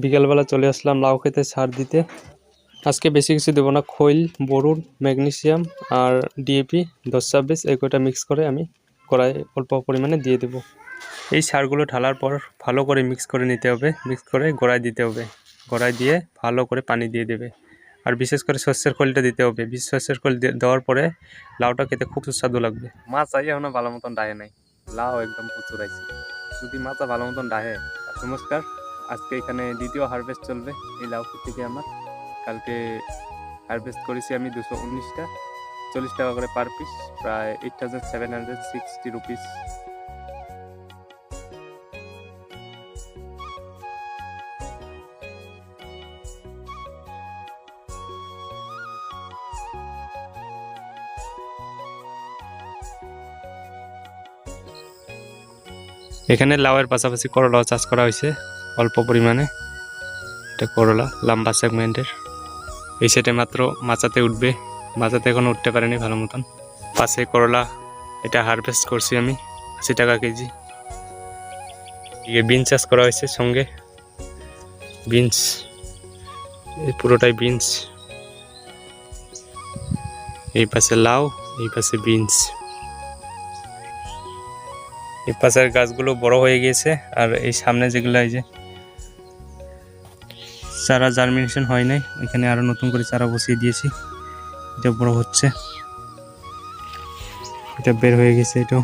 বিকেলবেলা চলে আসলাম লাউ খেতে সার দিতে। আজকে বেশি কিছু দেবো না, খৈল, বোরন, ম্যাগনেসিয়াম আর ডিএপি 10-26 এই কয়টা মিক্স করে আমি কড়াই অল্প পরিমাণে দিয়ে দেবো। এই সারগুলো ঢালার পর ভালো করে মিক্স করে নিতে হবে, মিক্স করে গোড়ায় দিতে হবে। গোড়ায় দিয়ে ভালো করে পানি দিয়ে দেবে। আর বিশেষ করে সর্ষের খোলটা দিতে হবে। সর্ষের খোল দেওয়ার পরে লাউটা খেতে খুব সুস্বাদু লাগবে। মাছ আই এখনো ভালো মতন ডাহে নাই, লাউ একদম প্রচুর আইছে। যদি মাছটা ভালো মতন ডাহে। নমস্কার, আজকে এখানে দ্বিতীয় হারভেস্ট চলবে এই লাউ থেকে আমার। কালকে হারভেস্ট করেছি আমি 219টা, 40 টাকা করে পার পিস, প্রায় 8760 রুপিস। এখানে লাউয়ের পাশাপাশি করলাও চাষ করা হয়েছে অল্প পরিমাণে। এটা করলা লম্বা সেগমেন্টের। এই সাইডে মাত্র মাচাতে উঠবে, মাচাতে এখন উঠতে পারেনি ভালো মতন। পাশে করলা, এটা হারভেস্ট করছি আমি 80 টাকা কেজি। বিনস চাষ করা হয়েছে, সঙ্গে বিনস, এই পুরোটাই বিনস। এই পাশে লাউ, এই পাশে বিনস। এই পাশের গাছগুলো বড় হয়ে গিয়েছে, আর এই সামনে যেগুলো এই যে চারা জার্মিনেশন হয় নাই, এখানে আরো নতুন করে চারা বসিয়ে দিয়েছি। এটা বড় হচ্ছে, এটা বের হয়ে গেছে, এটাও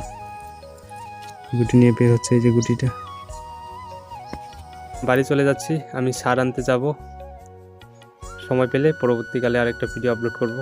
গুটি নিয়ে বের হচ্ছে, এই যে গুটিটা। বাড়ি চলে যাচ্ছি, আমি সার আনতে যাব। সময় পেলে পরবর্তীকালে আরেকটা ভিডিও আপলোড করব।